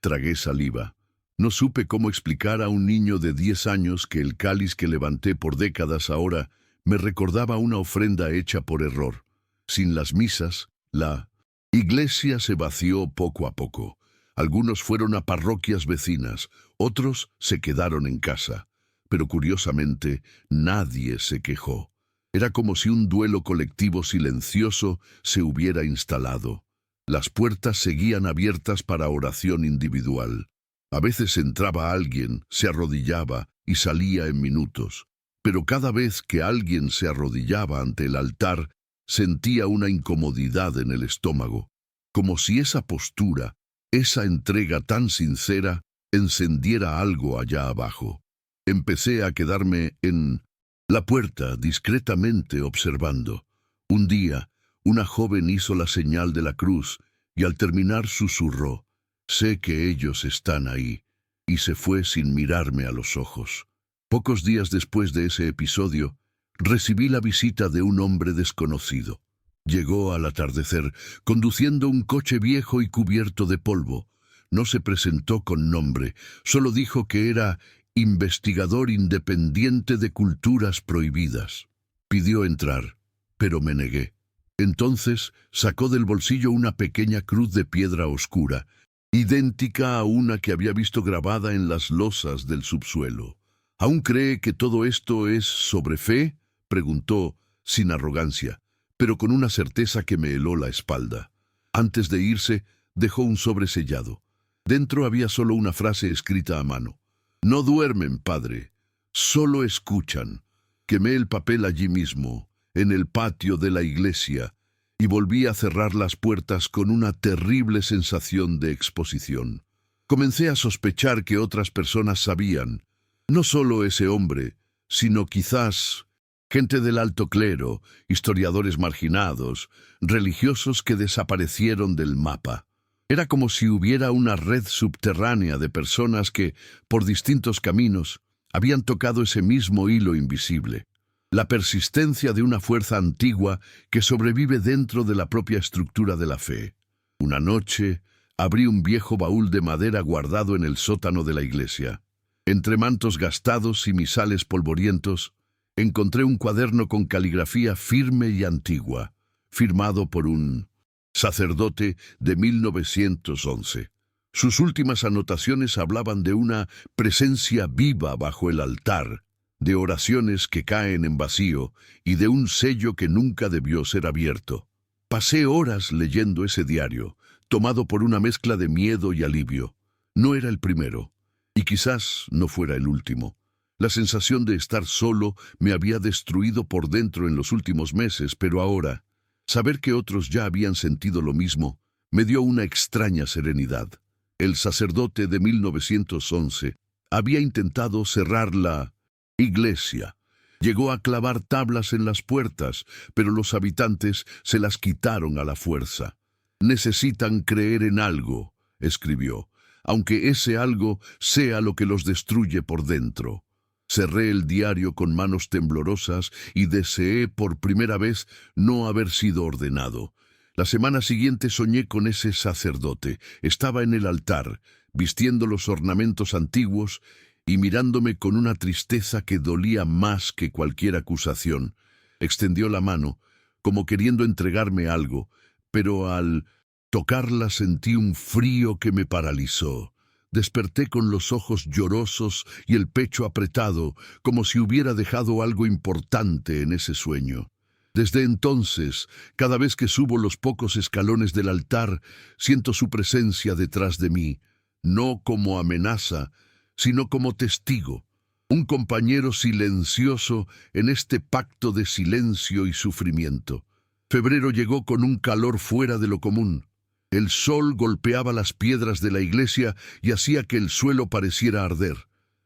Tragué saliva. No supe cómo explicar a un niño de 10 años que el cáliz que levanté por décadas ahora me recordaba una ofrenda hecha por error. Sin las misas, la iglesia se vació poco a poco. Algunos fueron a parroquias vecinas, otros se quedaron en casa. Pero curiosamente, nadie se quejó. Era como si un duelo colectivo silencioso se hubiera instalado. Las puertas seguían abiertas para oración individual. A veces entraba alguien, se arrodillaba y salía en minutos. Pero cada vez que alguien se arrodillaba ante el altar, sentía una incomodidad en el estómago, como si esa postura, esa entrega tan sincera, encendiera algo allá abajo. Empecé a quedarme en la puerta, discretamente observando. Un día, una joven hizo la señal de la cruz y al terminar susurró: «Sé que ellos están ahí», y se fue sin mirarme a los ojos. Pocos días después de ese episodio, recibí la visita de un hombre desconocido. Llegó al atardecer, conduciendo un coche viejo y cubierto de polvo. No se presentó con nombre, solo dijo que era investigador independiente de culturas prohibidas. Pidió entrar, pero me negué. Entonces sacó del bolsillo una pequeña cruz de piedra oscura, idéntica a una que había visto grabada en las losas del subsuelo. «¿Aún cree que todo esto es sobre fe?», preguntó, sin arrogancia, pero con una certeza que me heló la espalda. Antes de irse, dejó un sobre sellado. Dentro había solo una frase escrita a mano: «No duermen, padre, solo escuchan». Quemé el papel allí mismo, en el patio de la iglesia, y volví a cerrar las puertas con una terrible sensación de exposición. Comencé a sospechar que otras personas sabían. No solo ese hombre, sino quizás gente del alto clero, historiadores marginados, religiosos que desaparecieron del mapa. Era como si hubiera una red subterránea de personas que, por distintos caminos, habían tocado ese mismo hilo invisible. La persistencia de una fuerza antigua que sobrevive dentro de la propia estructura de la fe. Una noche, abrí un viejo baúl de madera guardado en el sótano de la iglesia. Entre mantos gastados y misales polvorientos, encontré un cuaderno con caligrafía firme y antigua, firmado por un sacerdote de 1911. Sus últimas anotaciones hablaban de una presencia viva bajo el altar, de oraciones que caen en vacío y de un sello que nunca debió ser abierto. Pasé horas leyendo ese diario, tomado por una mezcla de miedo y alivio. No era el primero, y quizás no fuera el último. La sensación de estar solo me había destruido por dentro en los últimos meses, pero ahora, saber que otros ya habían sentido lo mismo, me dio una extraña serenidad. El sacerdote de 1911 había intentado cerrar la iglesia. Llegó a clavar tablas en las puertas, pero los habitantes se las quitaron a la fuerza. Necesitan creer en algo, escribió, aunque ese algo sea lo que los destruye por dentro. Cerré el diario con manos temblorosas y deseé por primera vez no haber sido ordenado. La semana siguiente soñé con ese sacerdote. Estaba en el altar, vistiendo los ornamentos antiguos y mirándome con una tristeza que dolía más que cualquier acusación. Extendió la mano, como queriendo entregarme algo, pero al tocarla sentí un frío que me paralizó. Desperté con los ojos llorosos y el pecho apretado, como si hubiera dejado algo importante en ese sueño. Desde entonces, cada vez que subo los pocos escalones del altar, siento su presencia detrás de mí, no como amenaza, sino como testigo, un compañero silencioso en este pacto de silencio y sufrimiento. Febrero llegó con un calor fuera de lo común. El sol golpeaba las piedras de la iglesia y hacía que el suelo pareciera arder.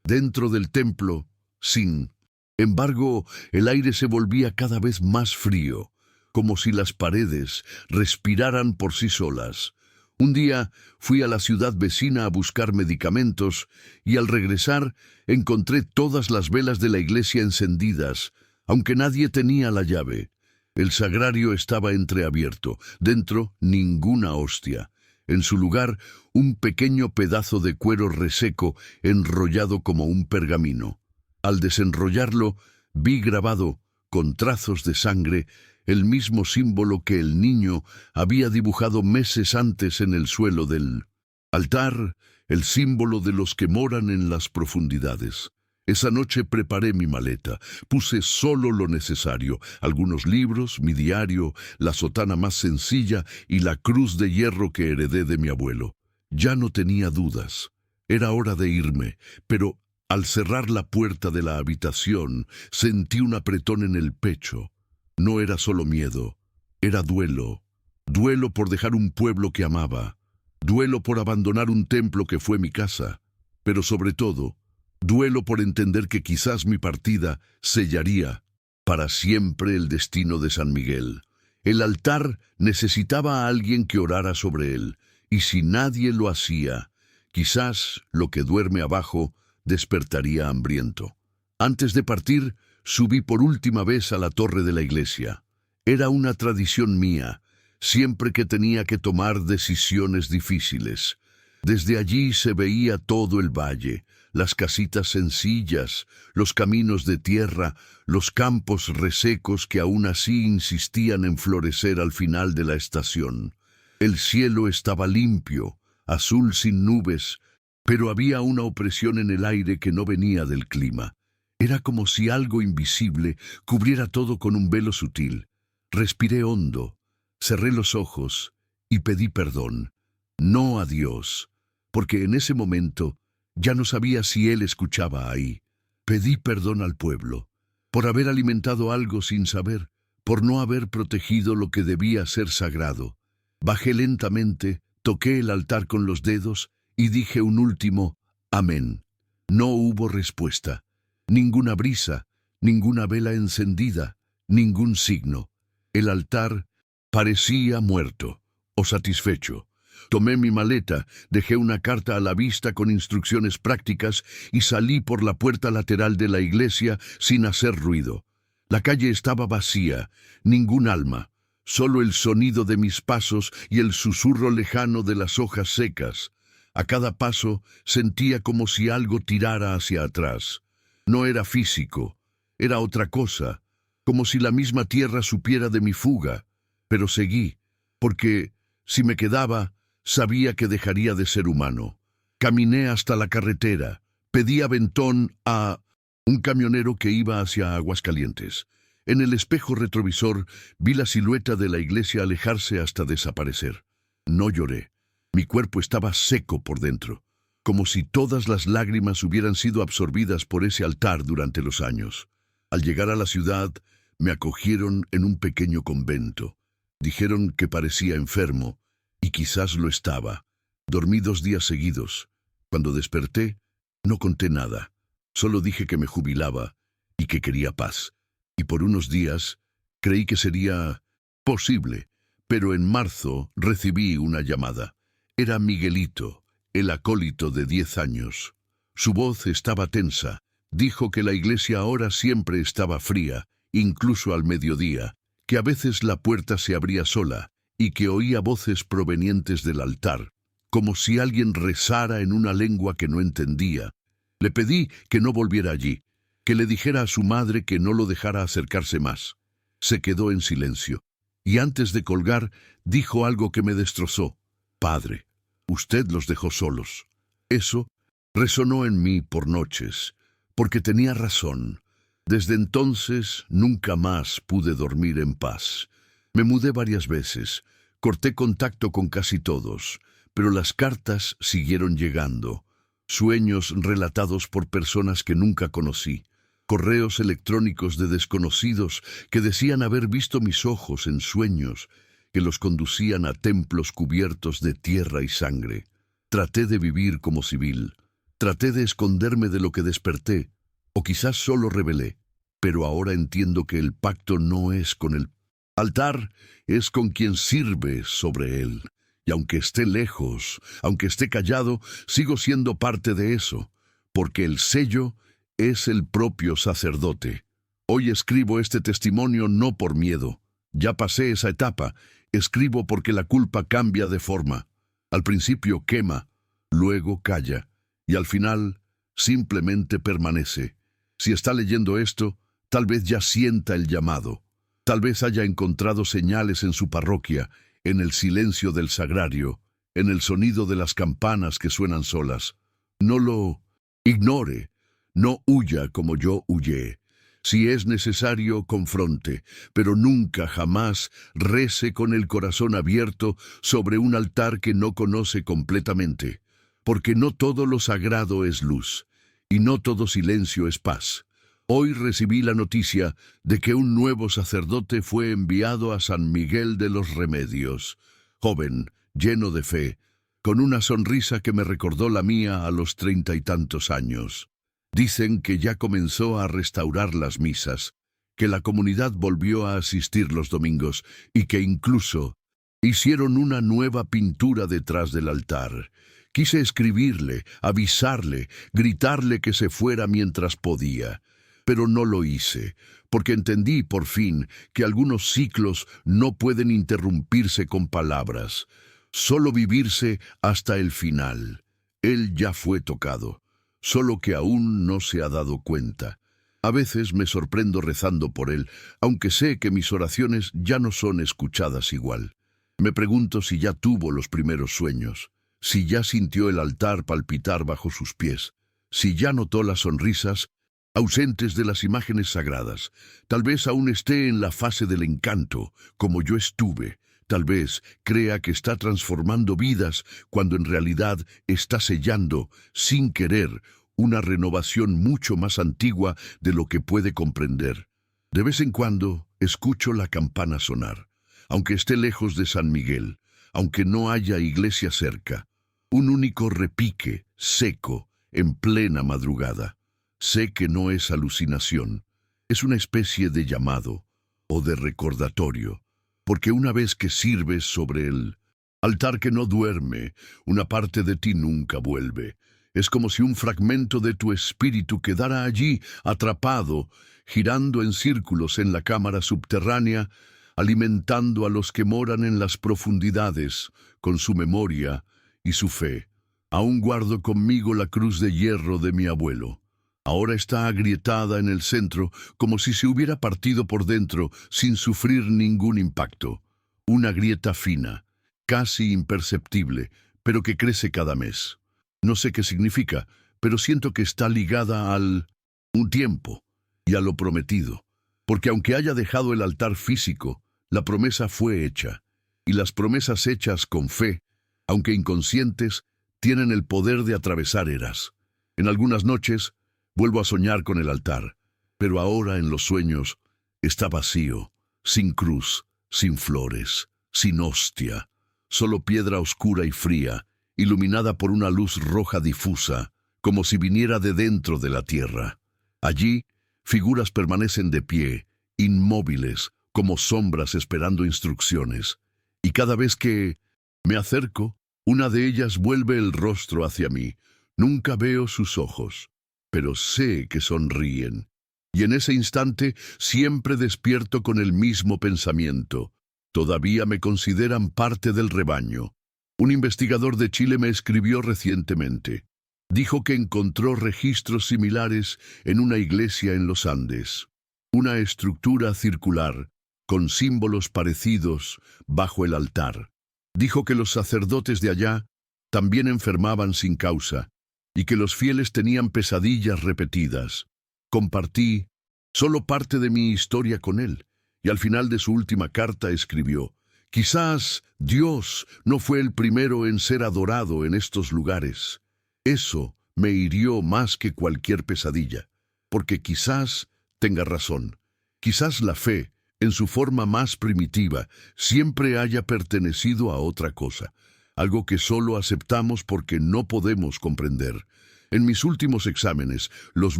Dentro del templo, sin embargo, el aire se volvía cada vez más frío, como si las paredes respiraran por sí solas. Un día fui a la ciudad vecina a buscar medicamentos y al regresar encontré todas las velas de la iglesia encendidas, aunque nadie tenía la llave. El sagrario estaba entreabierto, dentro ninguna hostia. En su lugar, un pequeño pedazo de cuero reseco enrollado como un pergamino. Al desenrollarlo, vi grabado, con trazos de sangre, el mismo símbolo que el niño había dibujado meses antes en el suelo del altar, el símbolo de los que moran en las profundidades. Esa noche preparé mi maleta, puse solo lo necesario, algunos libros, mi diario, la sotana más sencilla y la cruz de hierro que heredé de mi abuelo. Ya no tenía dudas. Era hora de irme, pero al cerrar la puerta de la habitación, sentí un apretón en el pecho. No era solo miedo, era duelo. Duelo por dejar un pueblo que amaba. Duelo por abandonar un templo que fue mi casa. Pero sobre todo, duelo por entender que quizás mi partida sellaría para siempre el destino de San Miguel. El altar necesitaba a alguien que orara sobre él, y si nadie lo hacía, quizás lo que duerme abajo despertaría hambriento. Antes de partir, subí por última vez a la torre de la iglesia. Era una tradición mía, siempre que tenía que tomar decisiones difíciles. Desde allí se veía todo el valle, las casitas sencillas, los caminos de tierra, los campos resecos que aún así insistían en florecer al final de la estación. El cielo estaba limpio, azul sin nubes, pero había una opresión en el aire que no venía del clima. Era como si algo invisible cubriera todo con un velo sutil. Respiré hondo, cerré los ojos y pedí perdón. No a Dios, porque en ese momento ya no sabía si Él escuchaba ahí. Pedí perdón al pueblo, por haber alimentado algo sin saber, por no haber protegido lo que debía ser sagrado. Bajé lentamente, toqué el altar con los dedos y dije un último amén. No hubo respuesta, ninguna brisa, ninguna vela encendida, ningún signo. El altar parecía muerto o satisfecho. Tomé mi maleta, dejé una carta a la vista con instrucciones prácticas y salí por la puerta lateral de la iglesia sin hacer ruido. La calle estaba vacía, ningún alma, solo el sonido de mis pasos y el susurro lejano de las hojas secas. A cada paso sentía como si algo tirara hacia atrás. No era físico, Era otra cosa, como si la misma tierra supiera de mi fuga. Pero seguí, porque, si me quedaba, sabía que dejaría de ser humano. Caminé hasta la carretera, pedí aventón a un camionero que iba hacia Aguascalientes. En el espejo retrovisor vi la silueta de la iglesia alejarse hasta desaparecer. No lloré. Mi cuerpo estaba seco por dentro, como si todas las lágrimas hubieran sido absorbidas por ese altar durante los años. Al llegar a la ciudad, me acogieron en un pequeño convento. Dijeron que parecía enfermo, y quizás lo estaba. Dormí 2 días seguidos. Cuando desperté, no conté nada. Solo dije que me jubilaba y que quería paz. Y por unos días creí que sería posible, pero en marzo recibí una llamada. Era Miguelito, el acólito de 10 años. Su voz estaba tensa. Dijo que la iglesia ahora siempre estaba fría, incluso al mediodía, que a veces la puerta se abría sola y que oía voces provenientes del altar, como si alguien rezara en una lengua que no entendía. Le pedí que no volviera allí, que le dijera a su madre que no lo dejara acercarse más. Se quedó en silencio, y antes de colgar, dijo algo que me destrozó. Padre, usted los dejó solos. Eso resonó en mí por noches, porque tenía razón. Desde entonces nunca más pude dormir en paz. Me mudé varias veces, corté contacto con casi todos, pero las cartas siguieron llegando. Sueños relatados por personas que nunca conocí. Correos electrónicos de desconocidos que decían haber visto mis ojos en sueños, que los conducían a templos cubiertos de tierra y sangre. Traté de vivir como civil. Traté de esconderme de lo que desperté, o quizás solo revelé, pero ahora entiendo que el pacto no es con el altar, es con quien sirve sobre él. Y aunque esté lejos, aunque esté callado, sigo siendo parte de eso, porque el sello es el propio sacerdote. Hoy escribo este testimonio no por miedo. Ya pasé esa etapa. Escribo porque la culpa cambia de forma. Al principio quema, luego calla, y al final simplemente permanece. Si está leyendo esto, tal vez ya sienta el llamado. Tal vez haya encontrado señales en su parroquia, en el silencio del sagrario, en el sonido de las campanas que suenan solas. No lo ignore, no huya como yo huyé. Si es necesario, confronte, pero nunca jamás rece con el corazón abierto sobre un altar que no conoce completamente, porque no todo lo sagrado es luz, y no todo silencio es paz. Hoy recibí la noticia de que un nuevo sacerdote fue enviado a San Miguel de los Remedios, joven, lleno de fe, con una sonrisa que me recordó la mía a los 30 y tantos años. Dicen que ya comenzó a restaurar las misas, que la comunidad volvió a asistir los domingos y que incluso hicieron una nueva pintura detrás del altar. Quise escribirle, avisarle, gritarle que se fuera mientras podía. Pero no lo hice, porque entendí por fin que algunos ciclos no pueden interrumpirse con palabras, solo vivirse hasta el final. Él ya fue tocado, solo que aún no se ha dado cuenta. A veces me sorprendo rezando por él, aunque sé que mis oraciones ya no son escuchadas igual. Me pregunto si ya tuvo los primeros sueños, si ya sintió el altar palpitar bajo sus pies, si ya notó las sonrisas ausentes de las imágenes sagradas. Tal vez aún esté en la fase del encanto, como yo estuve. Tal vez crea que está transformando vidas cuando en realidad está sellando, sin querer, una renovación mucho más antigua de lo que puede comprender. De vez en cuando escucho la campana sonar, aunque esté lejos de San Miguel, aunque no haya iglesia cerca. Un único repique, seco, en plena madrugada. Sé que no es alucinación, es una especie de llamado o de recordatorio, porque una vez que sirves sobre el altar que no duerme, una parte de ti nunca vuelve. Es como si un fragmento de tu espíritu quedara allí, atrapado, girando en círculos en la cámara subterránea, alimentando a los que moran en las profundidades con su memoria y su fe. Aún guardo conmigo la cruz de hierro de mi abuelo. Ahora está agrietada en el centro, como si se hubiera partido por dentro sin sufrir ningún impacto. Una grieta fina, casi imperceptible, pero que crece cada mes. No sé qué significa, pero siento que está ligada al un tiempo y a lo prometido. Porque aunque haya dejado el altar físico, la promesa fue hecha. Y las promesas hechas con fe, aunque inconscientes, tienen el poder de atravesar eras. En algunas noches, vuelvo a soñar con el altar, pero ahora en los sueños está vacío, sin cruz, sin flores, sin hostia, solo piedra oscura y fría, iluminada por una luz roja difusa, como si viniera de dentro de la tierra. Allí, figuras permanecen de pie, inmóviles, como sombras esperando instrucciones, y cada vez que me acerco, una de ellas vuelve el rostro hacia mí. Nunca veo sus ojos, pero sé que sonríen. Y en ese instante siempre despierto con el mismo pensamiento. Todavía me consideran parte del rebaño. Un investigador de Chile me escribió recientemente. Dijo que encontró registros similares en una iglesia en los Andes. Una estructura circular, con símbolos parecidos, bajo el altar. Dijo que los sacerdotes de allá también enfermaban sin causa, y que los fieles tenían pesadillas repetidas. Compartí solo parte de mi historia con él, y al final de su última carta escribió: «Quizás Dios no fue el primero en ser adorado en estos lugares. Eso me hirió más que cualquier pesadilla, porque quizás tenga razón. Quizás la fe, en su forma más primitiva, siempre haya pertenecido a otra cosa, algo que solo aceptamos porque no podemos comprender. En mis últimos exámenes, los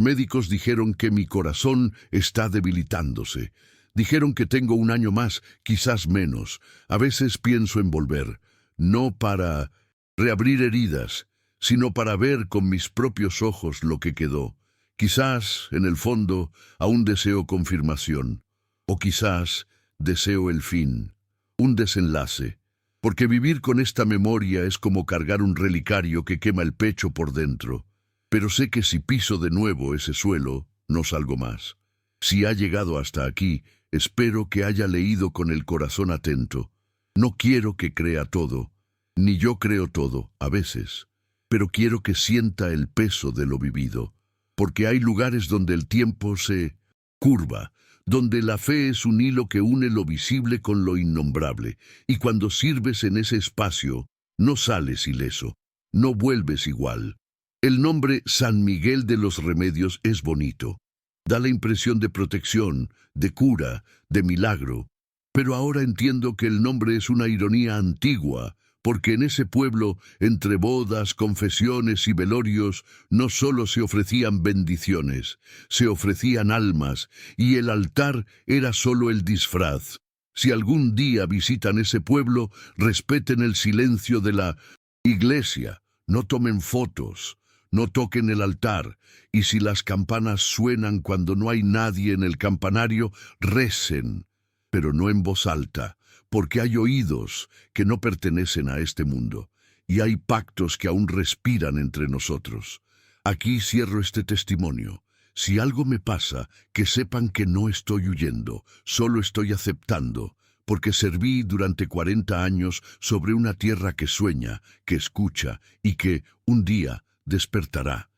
médicos dijeron que mi corazón está debilitándose. Dijeron que tengo un año más, quizás menos. A veces pienso en volver, no para reabrir heridas, sino para ver con mis propios ojos lo que quedó. Quizás, en el fondo, aún deseo confirmación. O quizás deseo el fin, un desenlace, porque vivir con esta memoria es como cargar un relicario que quema el pecho por dentro. Pero sé que si piso de nuevo ese suelo, no salgo más. Si ha llegado hasta aquí, espero que haya leído con el corazón atento. No quiero que crea todo, ni yo creo todo, a veces, pero quiero que sienta el peso de lo vivido, porque hay lugares donde el tiempo se curva, donde la fe es un hilo que une lo visible con lo innombrable, y cuando sirves en ese espacio, no sales ileso, no vuelves igual. El nombre San Miguel de los Remedios es bonito, da la impresión de protección, de cura, de milagro, pero ahora entiendo que el nombre es una ironía antigua, porque en ese pueblo, entre bodas, confesiones y velorios, no solo se ofrecían bendiciones, se ofrecían almas, y el altar era solo el disfraz. Si algún día visitan ese pueblo, respeten el silencio de la iglesia, no tomen fotos, no toquen el altar, y si las campanas suenan cuando no hay nadie en el campanario, recen, pero no en voz alta, porque hay oídos que no pertenecen a este mundo, y hay pactos que aún respiran entre nosotros. Aquí cierro este testimonio. Si algo me pasa, que sepan que no estoy huyendo, solo estoy aceptando, porque serví durante 40 años sobre una tierra que sueña, que escucha y que un día despertará.